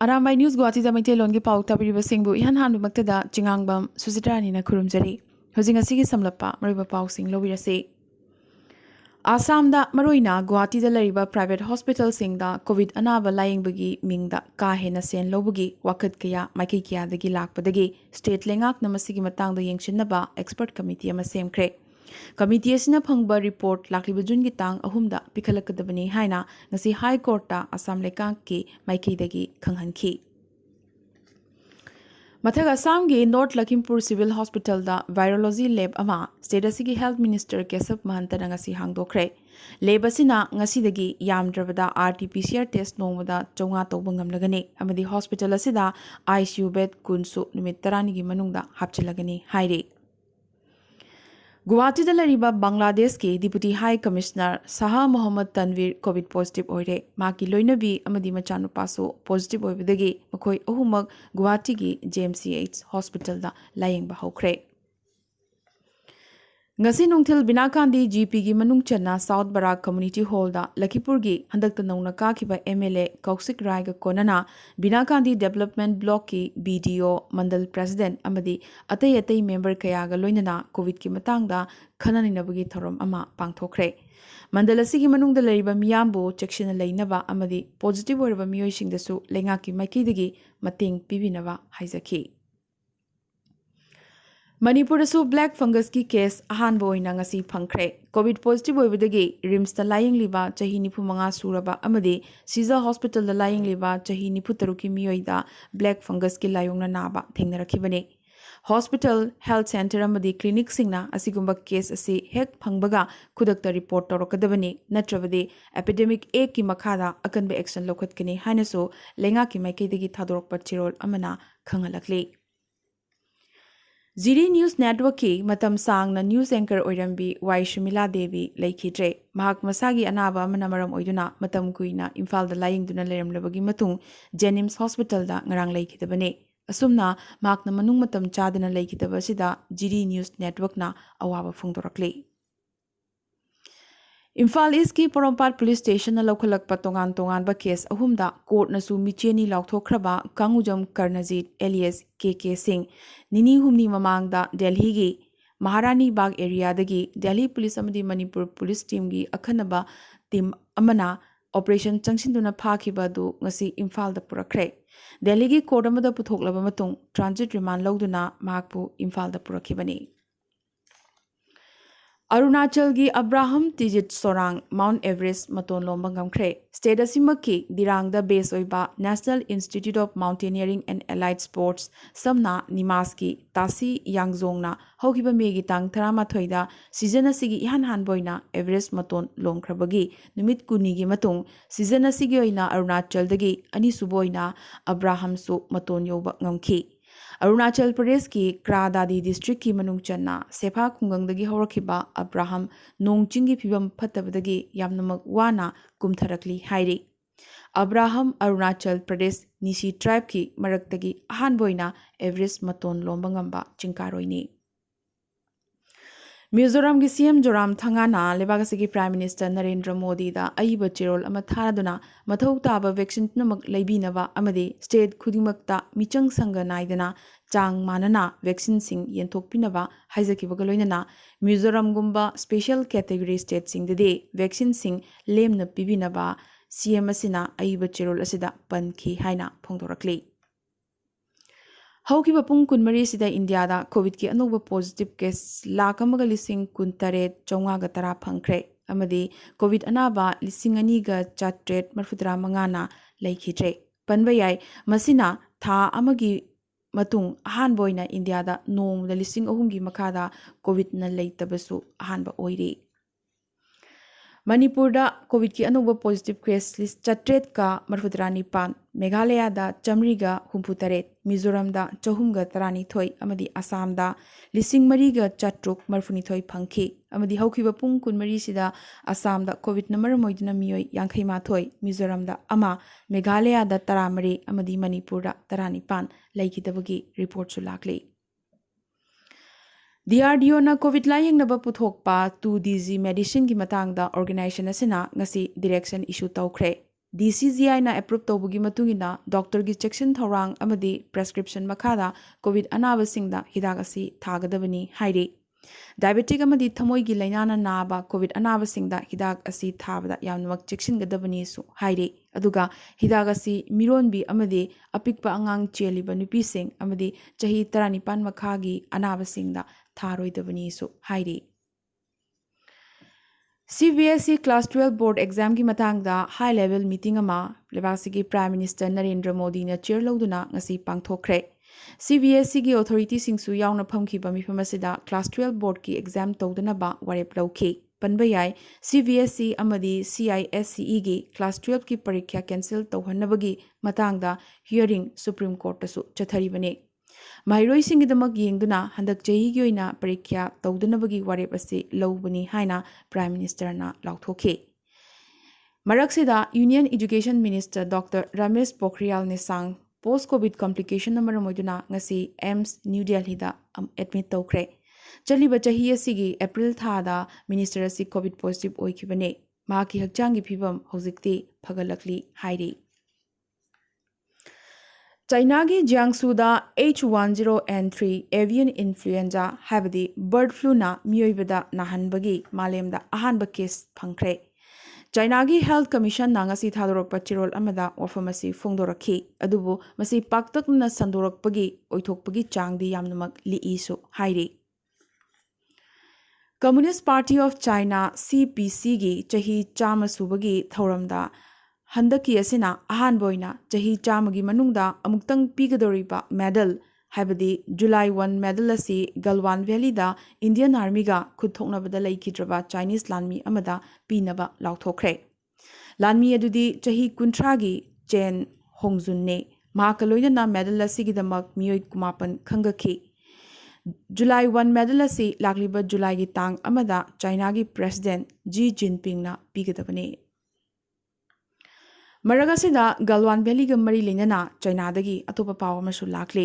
Arambai news Guwahati मैतेलोन की पाउ ताबीरिबसिंगबु इहान हानबमक्तदा चिंगांगबम सुजित्रानीना खुरुमजरी housing असिगी समलप्पा मरुबा पाउसिंग लोबिरसे आसामदा मरोइना गुवाहाटीदा लरिबा private हॉस्पिटलसिंगदा Covid अनाबा लायेंबगी मिंगदा का हेना सेन लोबगी वाखत कया माइकई कयादगी लाकपदगी स्टेट लेंगाकना मसिगी मतंगदा येंगसिनबा एक्सपर्ट कमिटी अमा सेमख्रे कमिटी असिना फंगबा रिपोर्ट लाखलिबा जून की तांग अहुमदा पिखलकदबनी हाइना ngasi high Carta Assam Lekang की माइकईदगी खंगहनखी मथग असम की नॉर्थ लखीमपुर सिविल हॉस्पिटल दा वायरोलॉजी लैब अमा स्टेट असिगी हेल्थ मिनिस्टर केशव महंतना ngasi हांगदोखरे लैब असिना ngasi यामद्रबदा RT-PCR टेस्ट नोंगबदा 400 तौबा ngamlagani amadi हॉस्पिटल असिदा ICU बेड कुनसु निमित 30 की मनुंगदा हापचलगनी हाइरे गुवाहाटी लरिबा बांग्लादेश की deputy high commissioner Shah Mohammad Tanvir covid positive होइरे माकी लोइनबी अमदी मचानुपासु पॉजिटिव होइबदगी मखोय अहुमक गुवाहाटी की JMCH हॉस्पिटल दा लायेंबा हौख्रे ngasi nungthil binakandi GP की मनुंग चन्ना साउथ बराक कम्युनिटी हॉल दा लखीपुर की हंदक नौना काखिबा MLA कौशिक राय गा कोनना बिनाकांदी डेवलपमेंट ब्लॉक की BDO मंडल प्रेसिडेंट अमदी अतई अतई मेंबर कयागा लोइनना कोविड की मतंगदा खननिनबगी थोरम अमा पांगथोखरे मंडल असिगी मनुंग दा लरिबा मियामबो चेक्शन लैनबा अमदी पॉजिटिव ओरबा मियोइसिंगदसु लेंगा की माइकीदगी मतेंग पिबिनबा हाइजखी मणिपुर ब्लैक फंगस की केस अहानबो फंख्रे कोविड पॉजिटिव होइबदगी रिम्स दा लायिंगलिबा चही 95 सूरबा अमदी सीजर हॉस्पिटल दा लायिंगलिबा चही 93 की मियोइदा ब्लैक फंगस की लायोंगना नाबा थेंगनरखिबने हॉस्पिटल हेल्थ सेंटर अमदी क्लिनिक सिंगना असिगुंबा केस असि हेक फंगबगा खुदकता रिपोर्ट तौरकदबने नत्रबदे एपिडेमिक 1 की मखादा अकनबे एक्शन लौखतकनी हाइनसो लेंगा की माइकैदगी थादोरकपा चिरोल अमना खंगलकले जीरी न्यूज़ नेटवर्क की मतम सांगना न्यूज़ एंकर ओइरंबी वाई शमिला देवी लेखिद्रे महाक मसागी अनाबा मरम ओइदुना मतम कुइना इम्फाल दा लायिंगदुना लेरमलबगी मतुंग जेनिम्स हॉस्पिटल दा ngarang लेखिदबने असुमना महाकना मनुंग मतम चादना लेखिदबसिदा जीरी न्यूज़ नेटवर्क ना अवाबा फोंदोरकले इम्फाल ईस्ट की पोरोंपाट पुलिस स्टेशन लौखलकपा तोंगान तोंगानबा केस अहुमदा कोर्टनसु मिचेनी लाउथोखरबा कांगुजम कर्नजीत एलियस के सिंह निनी हुमनी ममांगदा दिल्ली की महारानी बाग एरियादगी दिल्ली पुलिस अमदी मणिपुर पुलिस टीम की अखनबा टीम अमना ऑपरेशन चंगसिंदुना फाखिबदु ngasi इम्फाल दा पुरखरे दिल्ली की कोर्ट अमदा पुथोकलबा मतुंग ट्रांजिट रिमांड लौदुना महाकपु इम्फाल दा पुरखिबनी अरुणाचल की Abraham Tijit Sorang mount Everest मतोन लोंबंगमख्रे स्टेट असिमकी दिरांगदा बेस ओइबा national institute of mountaineering and allied sports समना निमास की तासी यांगजोंगना हौखिबा मेगी तांग 13 सीजन असिगी इहान हानबोइना एवरेस्ट मतोन लोंख्रबगी नुमित कुनीगी मतुंग सीजन असिगी ओइना अरुणाचलदगी अनिसुबोइना अब्राहम सु मतोन योबा ngमखी अरुणाचल प्रदेश की क्रादादी डिस्ट्रिक्ट की मनुंग चन्ना सेफा खुंगंगदगी हौरखिबा अब्राहम नोंगचिंगी फिबम फत्तबदगी यामनमक वाना कुमथरकली हाइरी अब्राहम अरुणाचल प्रदेश निसी ट्राइब की मरक्तगी अहानबोइना एवरेस्ट मतोन लोंबंगंबा चिंकारोइनी मिजोरम की CM जोराम थंगाना लेबागसी प्राइम मिनिस्टर नरेंद्र मोदी दा अइबा चिरोल अमा थारादुना मथौ ताबा वैक्सीन नमक लैबीनबा अमदे स्टेट खुदिमक्ता मिचंग संग नाइदना चांग मानना वैक्सीन सिंग येंथोकपिनबा हाइजकिबगा लोइनना मिजोरम गुंबा स्पेशल कैटेगरी स्टेट सिंग दे वैक्सीन सिंग लेमना पिबिनबा CM असिना अइबा चिरोल असिदा पनखी हाइना फोंदोरकले हौकिबा पुंग कुनमरी सिदा इंडिया कोविड की अनोबा पॉजिटिव केस 1,19,913 फंख्रे अमदी कोविड अनाबा 2,2,435 ना लेखिद्रे पनबा याय मसिना था अमगी मतुंग अहानबोइना इंडिया नोंगदा 3,000 की मखादा कोविड न लेतबसु अहानबा ओइरे मणिपुर कोविड की अनोबा पॉजिटिव केस 834 मेघालय 100 मिजोरम 312 अमदी आसाम 4,332 फंखी अमदी हौखिबा पुंग कुनमरी सिदा आसाम कोविड नंबर मोइदना मियोय 59 मिजोरम अमा मेघालय 13 अमदी मणिपुर 19 लेखिदबगी रिपोर्ट सुलाकले DRDO na COVID layingnaba puthokpa 2DG medicine की matangda organization asina ngasi direction issue tawkhre DCGI na approve tawbugi matungina doctor gi chection thorang amadi prescription makhada covid anaba singda hidak asi thagadabani hairi diabetic amadi thamoi gi lainana naba covid anaba singda hidak asi thabada yamnak chection gadabani su hairi aduga hidak asi mironbi amadi apikpa angang cheliba nupi sing amadi chahi 19 makhagi anaba singda tharoidabani su hairi CBSE Class 12 Board Exam ki matangda high level meeting ama lebasigi Prime Minister Narendra Modi na chair lauduna ngasi pangthokre CBSE ki authority singsu yauna phamkhiba mifam asida Class 12 Board ki exam tawdana ba warep lawkhi panba yai CBSE amadi CISCE gi Class 12 ki parikya cancel tawhannabagi matangda hearing Supreme Court tasu chatharibane Mahiroi singidamak yengduna handak chahi gi oina parikya tawdanabagi warep ase lawbani haina Prime Minister na lauthokhe Maraksida Union Education Minister Dr. Ramesh Pokhriyal Nisang post COVID complication number moiduna ngasi AIMS New Delhi da admit tawkhre chaliba chahi asigi April tha da minister asi COVID positive oikhibane ma ki hakchang gi phibam hojikti phagalakli hairi China ki Jiangsu da H10N3 avian influenza habadi bird flu na miyoibada nahanbagi malemda ahanba case phangkhre China ki Health Commission na ngasi thadorokpa chirol amada wafamasi phongdorakhi adubu masi paktakna sandorakpagi oithokpagi changdi yamnamak liisu hairi Communist Party of China CPC gi chahi chama subagi thoramda Handaki asina ahan boina chahi chamagi manungda amuktang pigadoriba medal habadi July 1 medal asi Galwan Valley da Indian Army ga khudthoknabada laikhidraba Chinese lanmi amada pinaba lauthokre lanmi adudi chahi kunthra gi chen hongjun ne mahakaloina na medal asi gidamak miyoi kumapan khangakhi July 1 medal asi lakliba July gi tang amada China gi President Xi Jinping na pigadabane Maragasida Galwan Valley ga mari linana China dagi atopa pawa masu lakli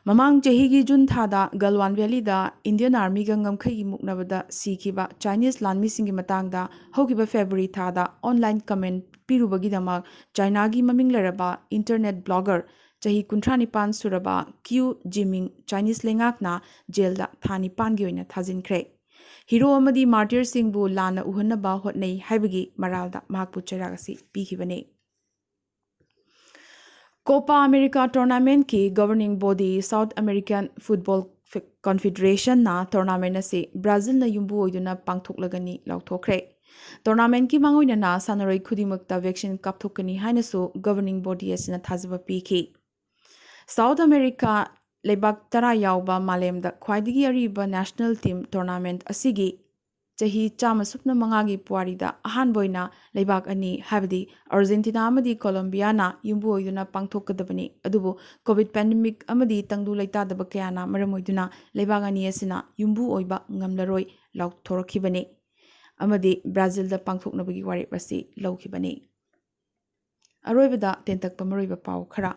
Mamang chahi gi June thada Galwan Valley da Indian Army ga ngamkhai gi muknabada sikhiba Chinese lanmi singi matangda hokiba February thada online comment pirubagi damak China gi maming laraba internet blogger chahi 39 suraba Q Jiming Chinese lengak na jail da thani pan gi oina thajinkre Hero amadi martyr singbu lana uhanaba hotnei haibagi maralda mahakpu cheragasi pikhibane Copa America tournament ki governing body South American Football Confederation na tournament ase Brazil na yumbu oiduna pangthoklagani lauthokre tournament ki mangoina na sanaroi khudimakta vaccine kapthokani haina so governing body asina thajaba pikhi South America lebak tara yawba malemda khwaidigi ariba national team tournament asigi chahi chama supna mangagi puarida ahan boina lebak ani habdi Argentina amadi Colombia na yumbu oiduna pangthokadabani adubu COVID pandemic amadi tangdu laita daba kayana maramoiduna lebak ani asina yumbu oiba ngamlaroi lauthorokhibane amadi Brazil da pangthoknabagi warep asi laukhibane aroibada tentakpa maroiba pau khara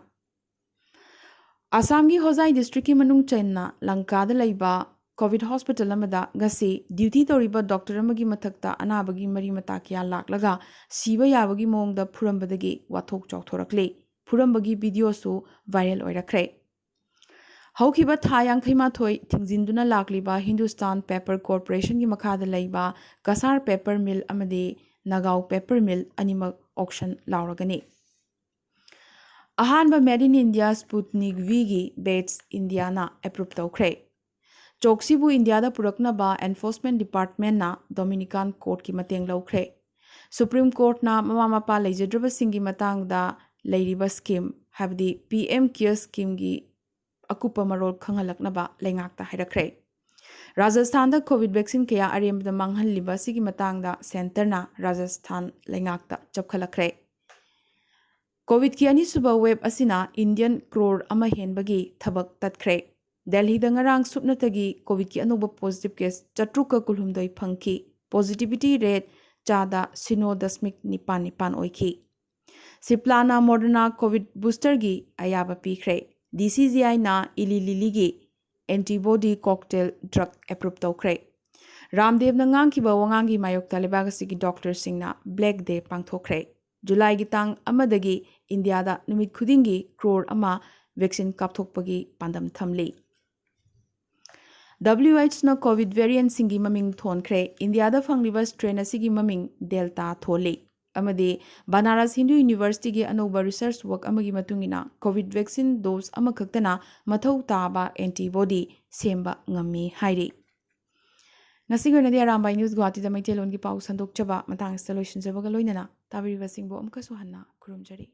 Assam gi Hosai district ki manung chenna Lanka da laiba COVID hospital amada gasi duty toriba doctor amagi mathakta anabagi mari mata kya laklaga siba yabagi mongda phurambadagi wathok chawthorakle phurambagi video su viral oirakre haukiba thayang khaima thoi thingjinduna lakliba Hindustan Paper Corporation gi makhada laiba Kasar Paper Mill amade Nagau Paper Mill animak auction lauragani ahanba made in India Sputnik V gi batch India na approve tawkhre Choksibu India da puraknaba Enforcement Department na Dominican Court ki mateng laukhre Supreme Court na mama mapa leijadraba singi matang da leiriba scheme habdi PM Care scheme gi akupa marol khangalaknaba lengakta hairakre Rajasthan da COVID vaccine kaya aremda manghalliba sigi matang da center na Rajasthan lengakta chapkhalakre COVID ki ani suba web asina Indian crore ama henbagi thabak tatkre Delhi da ngarang supnatagi COVID ki anuba positive case chatruka kulhumdoi phangki positivity rate chada 0.nipan oikhi Siplana Moderna COVID booster gi ayaba pikre DCGI na Eli Lilly gi antibody cocktail drug approve tawkre Ramdev na ngang ki ba wangang gi mayok talibagasi gi doctor singna Black Day pangthokre जुलाईगी तांग अमदगी इंडियादा नुमित खुदिंगी क्रोर अमा vaccine कापथोकपगी पांदम थमली। WHO ना कोविड वेरिएंट सिंगी ममिंग थोनख्रे इंडियादा फंगलिबा स्ट्रेन असिगी ममिंग डेल्टा थोली अमदी बनारस हिंदू यूनिवर्सिटी की अनोबा रिसर्च वर्क अमगी मतुंगिना कोविड वैक्सीन डोज अमखक्तना मथौ ताबा एंटीबॉडी सेंबा ngami हाइरी। ngasi gona di arambay news guwahati da maitelon gi pau sandok chaba matang solution jabaga loinana tabiri basingbo amka suhanna kurumjari।